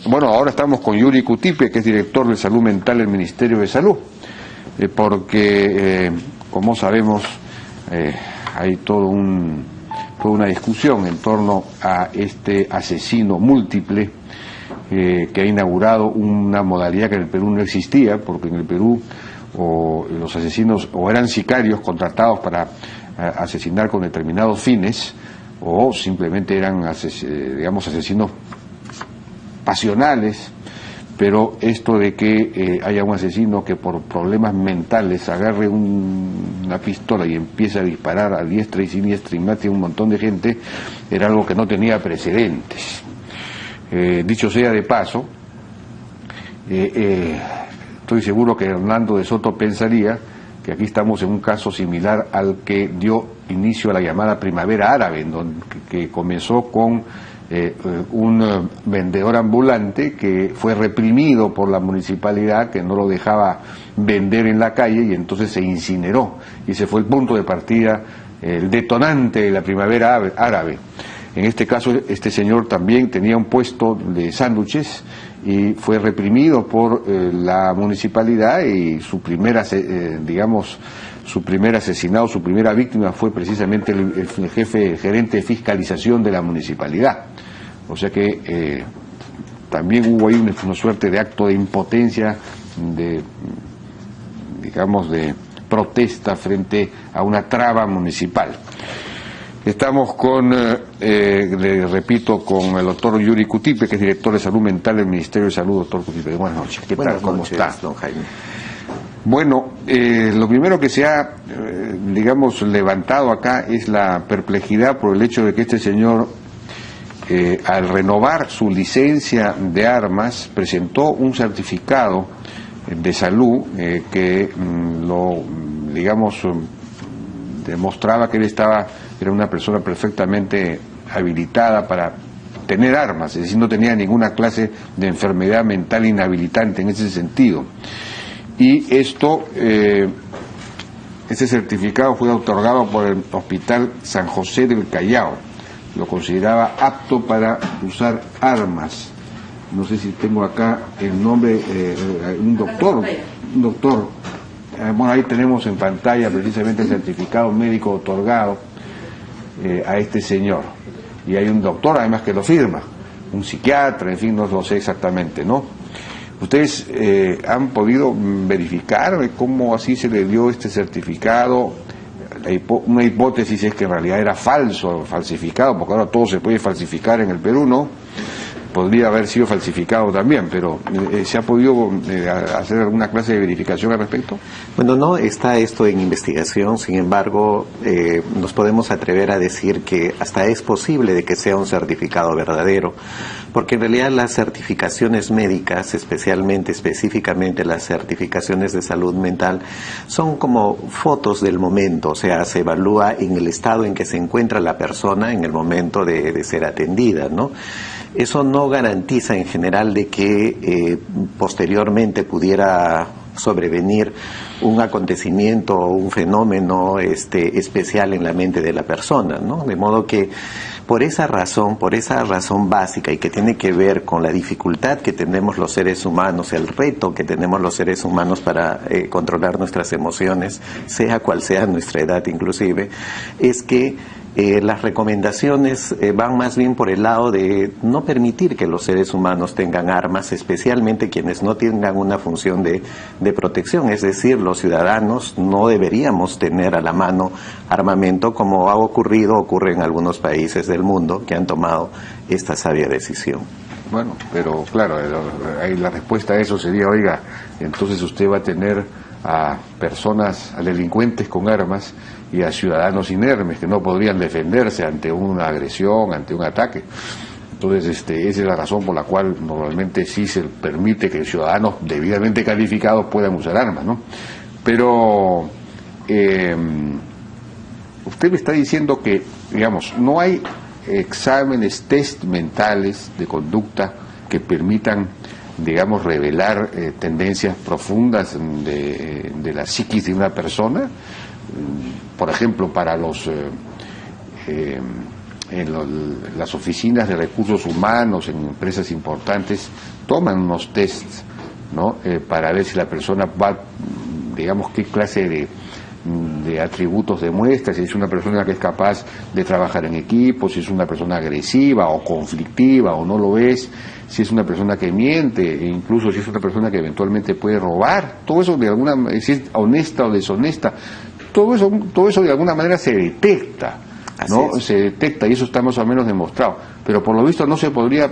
Bueno, ahora estamos con Yuri Cutipe, que es director de Salud Mental del Ministerio de Salud, porque, como sabemos, hay toda una discusión en torno a este asesino múltiple que ha inaugurado una modalidad que en el Perú no existía, porque en el Perú los asesinos o eran sicarios contratados para asesinar con determinados fines, o simplemente eran, digamos, asesinos pasionales. Pero esto de que haya un asesino que por problemas mentales agarre una pistola y empiece a disparar a diestra y siniestra y mate a un montón de gente, era algo que no tenía precedentes. Dicho sea de paso, estoy seguro que Hernando de Soto pensaría que aquí estamos en un caso similar al que dio inicio a la llamada Primavera Árabe, que comenzó con un vendedor ambulante que fue reprimido por la municipalidad, que no lo dejaba vender en la calle, y entonces se incineró, y ese fue el punto de partida, el detonante de la Primavera Árabe. En este caso, este señor también tenía un puesto de sándwiches y fue reprimido por la municipalidad, y su primer asesinado, su primera víctima fue precisamente el gerente de fiscalización de la municipalidad. O sea que también hubo ahí una suerte de acto de impotencia, de protesta frente a una traba municipal. Estamos le repito, con el doctor Yuri Cutipe, que es director de Salud Mental del Ministerio de Salud. Doctor Cutipe, buenas noches. ¿Qué tal? ¿Cómo está? Don Jaime. Bueno, lo primero que se ha, levantado acá es la perplejidad por el hecho de que este señor, al renovar su licencia de armas, presentó un certificado de salud que demostraba que él era una persona perfectamente habilitada para tener armas, es decir, no tenía ninguna clase de enfermedad mental inhabilitante en ese sentido. Y ese certificado fue otorgado por el Hospital San José del Callao. Lo consideraba apto para usar armas. No sé si tengo acá el nombre, un doctor. Bueno, ahí tenemos en pantalla precisamente el certificado médico otorgado a este señor. Y hay un doctor además que lo firma, un psiquiatra, en fin, no lo sé exactamente, ¿no? ¿Ustedes han podido verificar cómo así se le dio este certificado? Una hipótesis es que en realidad era falsificado, porque ahora todo se puede falsificar en el Perú, ¿no? Podría haber sido falsificado también, pero ¿se ha podido hacer alguna clase de verificación al respecto? Bueno, no está esto en investigación, sin embargo, nos podemos atrever a decir que hasta es posible de que sea un certificado verdadero, porque en realidad las certificaciones médicas, específicamente las certificaciones de salud mental, son como fotos del momento, o sea, se evalúa en el estado en que se encuentra la persona en el momento de ser atendida, ¿no? Eso no garantiza en general de que posteriormente pudiera sobrevenir un acontecimiento o un fenómeno especial en la mente de la persona, ¿no? De modo que por esa razón básica, y que tiene que ver con la dificultad que tenemos los seres humanos, el reto que tenemos los seres humanos para controlar nuestras emociones, sea cual sea nuestra edad inclusive, es que las recomendaciones van más bien por el lado de no permitir que los seres humanos tengan armas, especialmente quienes no tengan una función de protección, es decir, los ciudadanos no deberíamos tener a la mano armamento, como ocurre en algunos países del mundo que han tomado esta sabia decisión. Bueno, pero claro, ahí la respuesta a eso sería, oiga, entonces usted va a tener a delincuentes con armas y a ciudadanos inermes que no podrían defenderse ante una agresión, ante un ataque. Entonces, esa es la razón por la cual normalmente sí se permite que ciudadanos debidamente calificados puedan usar armas, ¿no? Pero usted me está diciendo que, no hay exámenes, test mentales de conducta que permitan, revelar tendencias profundas de la psiquis de una persona. Por ejemplo, para los las oficinas de recursos humanos en empresas importantes toman unos tests, ¿no? Para ver si la persona va, digamos, qué clase de atributos demuestra, si es una persona que es capaz de trabajar en equipo, si es una persona agresiva o conflictiva o no lo es, si es una persona que miente, e incluso si es una persona que eventualmente puede robar, todo eso de alguna manera, si es honesta o deshonesta, todo eso de alguna manera se detecta, ¿no? Se detecta, y eso está más o menos demostrado. Pero por lo visto no se podría,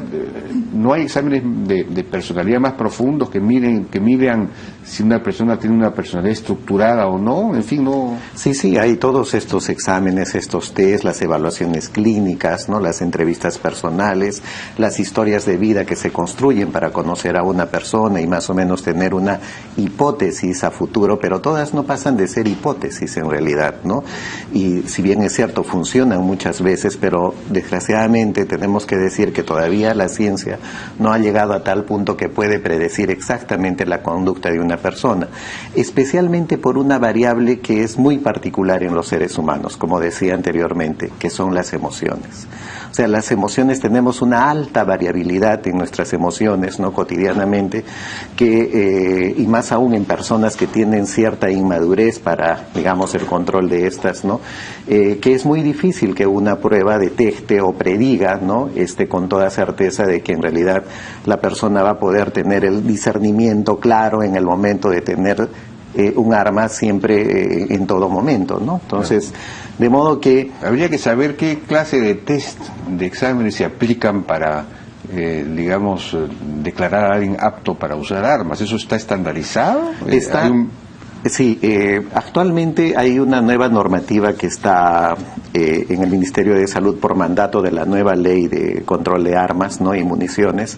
no hay exámenes de personalidad más profundos que midan si una persona tiene una personalidad estructurada o no, en fin, no. Sí, hay todos estos exámenes, estos test, las evaluaciones clínicas, ¿no? Las entrevistas personales, las historias de vida que se construyen para conocer a una persona y más o menos tener una hipótesis a futuro, pero todas no pasan de ser hipótesis en realidad, ¿no? Y si bien es cierto, funcionan muchas veces, pero desgraciadamente tenemos que decir que todavía la ciencia no ha llegado a tal punto que puede predecir exactamente la conducta de una persona, especialmente por una variable que es muy particular en los seres humanos, como decía anteriormente, que son las emociones. O sea, las emociones, tenemos una alta variabilidad en nuestras emociones, ¿no? Cotidianamente, y más aún en personas que tienen cierta inmadurez para, digamos, el control de estas, ¿no? Que es muy difícil que una prueba detecte o prediga, ¿no? Con toda certeza de que en realidad la persona va a poder tener el discernimiento claro en el momento de tener un arma siempre en todo momento, ¿no? Entonces, de modo que habría que saber qué clase de test, de exámenes se aplican para, digamos, declarar a alguien apto para usar armas. ¿Eso está estandarizado? Sí, actualmente hay una nueva normativa que está en el Ministerio de Salud por mandato de la nueva ley de control de armas, ¿no? Y municiones.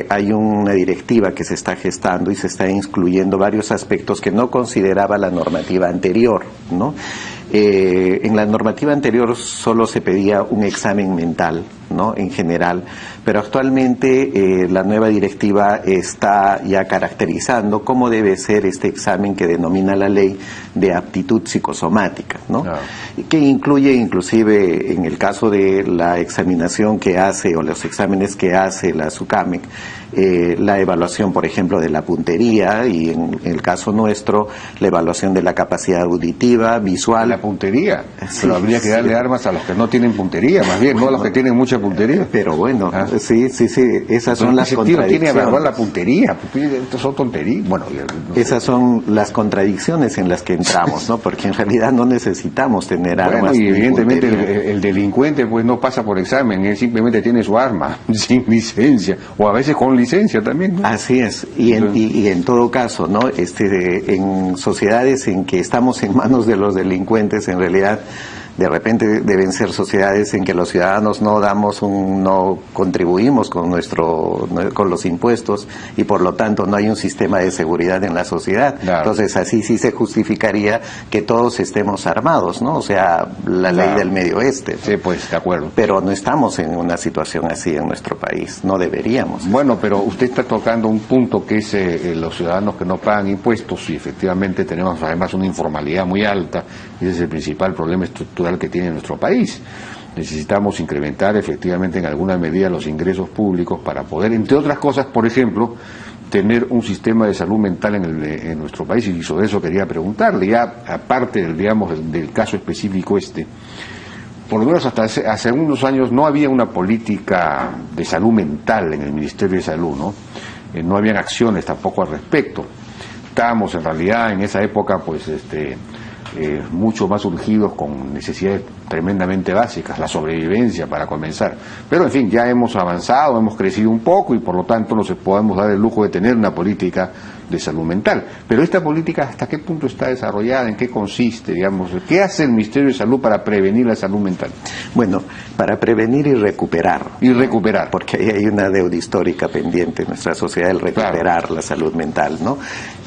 Hay una directiva que se está gestando y se está incluyendo varios aspectos que no consideraba la normativa anterior, ¿no? En la normativa anterior solo se pedía un examen mental, ¿no? En general, pero actualmente la nueva directiva está ya caracterizando cómo debe ser este examen que denomina la ley de aptitud psicosomática, ¿no? Que incluye inclusive, en el caso de la examinación que hace o los exámenes que hace la SUCAMEC, la evaluación, por ejemplo, de la puntería, y en el caso nuestro, la evaluación de la capacidad auditiva, visual. La puntería, sí, pero habría que darle armas a los que no tienen puntería, más bien, no a los que tienen mucha puntería. Pero bueno, sí, esas son las contradicciones. Tiene que evaluar la puntería, estas son tonterías. Bueno, esas son las contradicciones en las que entramos, ¿no? Porque en realidad no necesitamos tener armas. Y evidentemente el delincuente pues no pasa por examen, él simplemente tiene su arma sin licencia, o a veces con licencia también, ¿no? Así es, y en todo caso, ¿no? En sociedades en que estamos en manos de los delincuentes, en realidad de repente deben ser sociedades en que los ciudadanos no contribuimos con los impuestos, y por lo tanto no hay un sistema de seguridad en la sociedad. Claro. Entonces así sí se justificaría que todos estemos armados, ¿no? O sea, la ley del Medio Oeste, ¿no? Sí, pues, de acuerdo. Pero no estamos en una situación así en nuestro país, no deberíamos. Bueno, pero usted está tocando un punto que es los ciudadanos que no pagan impuestos, y efectivamente tenemos además una informalidad muy alta, y ese es el principal problema estructural que tiene nuestro país. Necesitamos incrementar efectivamente en alguna medida los ingresos públicos para poder, entre otras cosas, por ejemplo, tener un sistema de salud mental en nuestro país, y sobre eso quería preguntarle, ya aparte del caso específico por lo menos hasta hace unos años no había una política de salud mental en el Ministerio de Salud, ¿no? No habían acciones tampoco al respecto. Estábamos en realidad en esa época pues mucho más urgidos con necesidades tremendamente básicas, la sobrevivencia para comenzar. Pero en fin, ya hemos avanzado, hemos crecido un poco, y por lo tanto nos podemos dar el lujo de tener una política de salud mental. Pero esta política, ¿hasta qué punto está desarrollada? ¿En qué consiste? Digamos, ¿qué hace el Ministerio de Salud para prevenir la salud mental? Bueno, para prevenir y recuperar. Y recuperar. Porque ahí hay una deuda histórica pendiente en nuestra sociedad, el recuperar la salud mental, ¿no?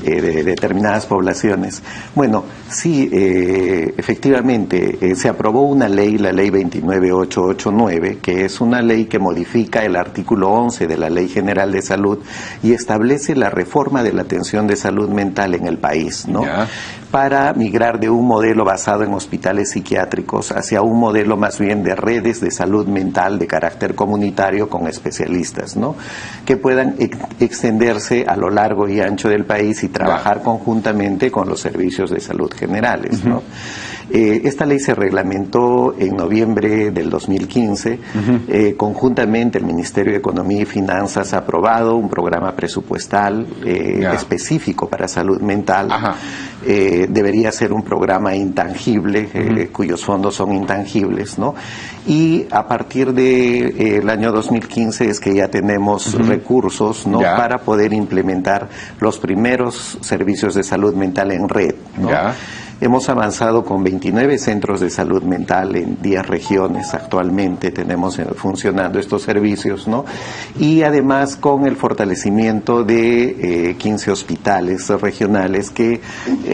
De determinadas poblaciones. Bueno, sí, efectivamente, se aprobó una ley, la ley 29889, que es una ley que modifica el artículo 11 de la Ley General de Salud y establece la reforma de la atención de salud mental en el país, ¿no? Para migrar de un modelo basado en hospitales psiquiátricos hacia un modelo más bien de redes de salud mental de carácter comunitario con especialistas, ¿no? Que puedan extenderse a lo largo y ancho del país y trabajar conjuntamente con los servicios de salud generales, ¿no? Esta ley se reglamentó en noviembre del 2015. Conjuntamente el Ministerio de Economía y Finanzas ha aprobado un programa presupuestal específico para salud mental. Debería ser un programa intangible, cuyos fondos son intangibles, ¿no? Y a partir de el año 2015 es que ya tenemos recursos, ¿no? Para poder implementar los primeros servicios de salud mental en red, ¿no? Hemos avanzado con 29 centros de salud mental en 10 regiones. Actualmente tenemos funcionando estos servicios, ¿no? Y además con el fortalecimiento de 15 hospitales regionales que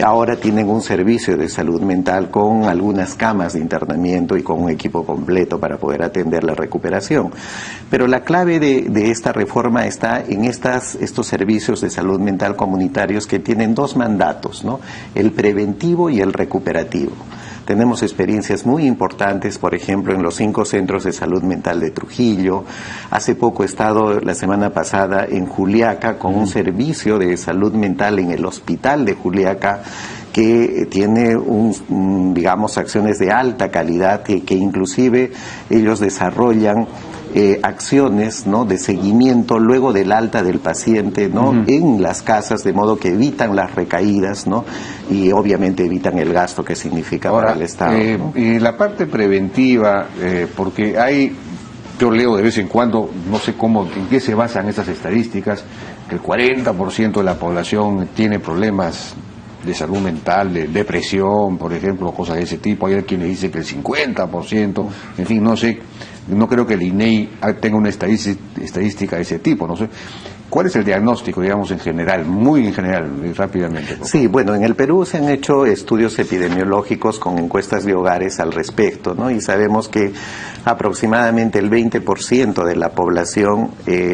ahora tienen un servicio de salud mental con algunas camas de internamiento y con un equipo completo para poder atender la recuperación. Pero la clave de esta reforma está en estos servicios de salud mental comunitarios que tienen dos mandatos, ¿no? El preventivo y el recuperativo. Tenemos experiencias muy importantes, por ejemplo, en los 5 centros de salud mental de Trujillo. Hace poco he estado, la semana pasada, en Juliaca con un servicio de salud mental en el hospital de Juliaca que tiene digamos, acciones de alta calidad que inclusive ellos desarrollan acciones, ¿no? De seguimiento luego del alta del paciente, ¿no? En las casas, de modo que evitan las recaídas, ¿no? Y obviamente evitan el gasto que significa para el Estado, ¿no? Y la parte preventiva, porque yo leo de vez en cuando, no sé en qué se basan esas estadísticas, que el 40% de la población tiene problemas de salud mental, de depresión, por ejemplo, cosas de ese tipo. Hay quienes dicen que el 50%, en fin, no sé. No creo que el INEI tenga una estadística de ese tipo, no sé. ¿Cuál es el diagnóstico, digamos, en general, muy en general, rápidamente? Sí, bueno, en el Perú se han hecho estudios epidemiológicos con encuestas de hogares al respecto, ¿no? Y sabemos que aproximadamente el 20% de la población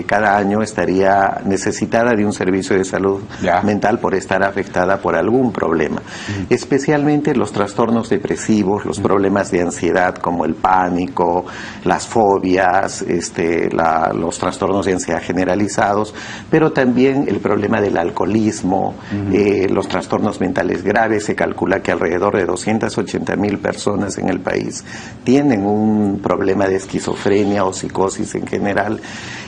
cada año estaría necesitada de un servicio de salud mental por estar afectada por algún problema. Especialmente los trastornos depresivos, los problemas de ansiedad como el pánico, las fobias, los trastornos de ansiedad generalizados, pero también el problema del alcoholismo, los trastornos mentales graves. Se calcula que alrededor de 280,000 personas en el país tienen un problema de esquizofrenia o psicosis en general,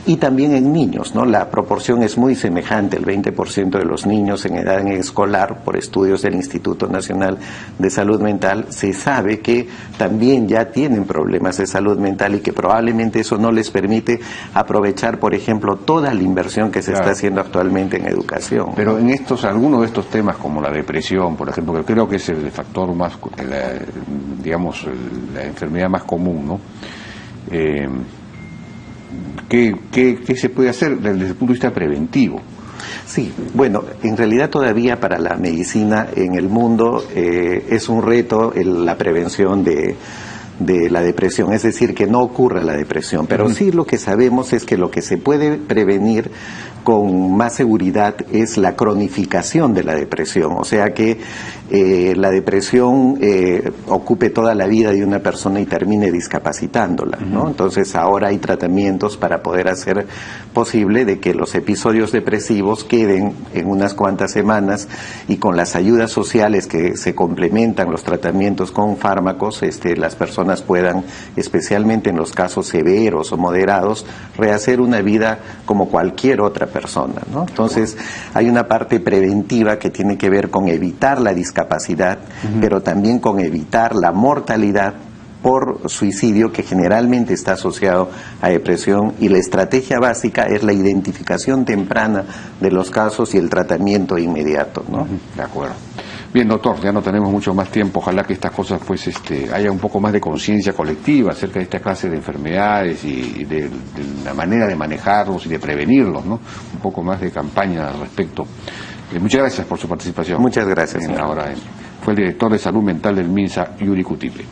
y también en niños, ¿no? La proporción es muy semejante, el 20% de los niños en edad escolar, por estudios del Instituto Nacional de Salud Mental, se sabe que también ya tienen problemas de salud mental y que probablemente eso no les permite aprovechar, por ejemplo, toda la inversión que se está haciendo actualmente en educación. Pero en algunos de estos temas, como la depresión, por ejemplo, que creo que es el factor más, digamos, la enfermedad más común, ¿no? ¿Qué se puede hacer desde el punto de vista preventivo? Sí, bueno, en realidad todavía para la medicina en el mundo es un reto la prevención de la depresión, es decir, que no ocurra la depresión, pero sí lo que sabemos es que lo que se puede prevenir con más seguridad es la cronificación de la depresión, o sea que la depresión ocupe toda la vida de una persona y termine discapacitándola, ¿no? Entonces ahora hay tratamientos para poder hacer posible de que los episodios depresivos queden en unas cuantas semanas, y con las ayudas sociales que se complementan los tratamientos con fármacos, las personas puedan, especialmente en los casos severos o moderados, rehacer una vida como cualquier otra persona, ¿no? Entonces hay una parte preventiva que tiene que ver con evitar la discapacidad, pero también con evitar la mortalidad por suicidio, que generalmente está asociado a depresión, y la estrategia básica es la identificación temprana de los casos y el tratamiento inmediato, ¿no? De acuerdo. Bien, doctor, ya no tenemos mucho más tiempo. Ojalá que estas cosas pues haya un poco más de conciencia colectiva acerca de esta clase de enfermedades y de la manera de manejarlos y de prevenirlos, ¿no? Un poco más de campaña al respecto. Muchas gracias por su participación. Muchas gracias. Ahora fue el director de Salud Mental del MINSA, Yuri Cutiple.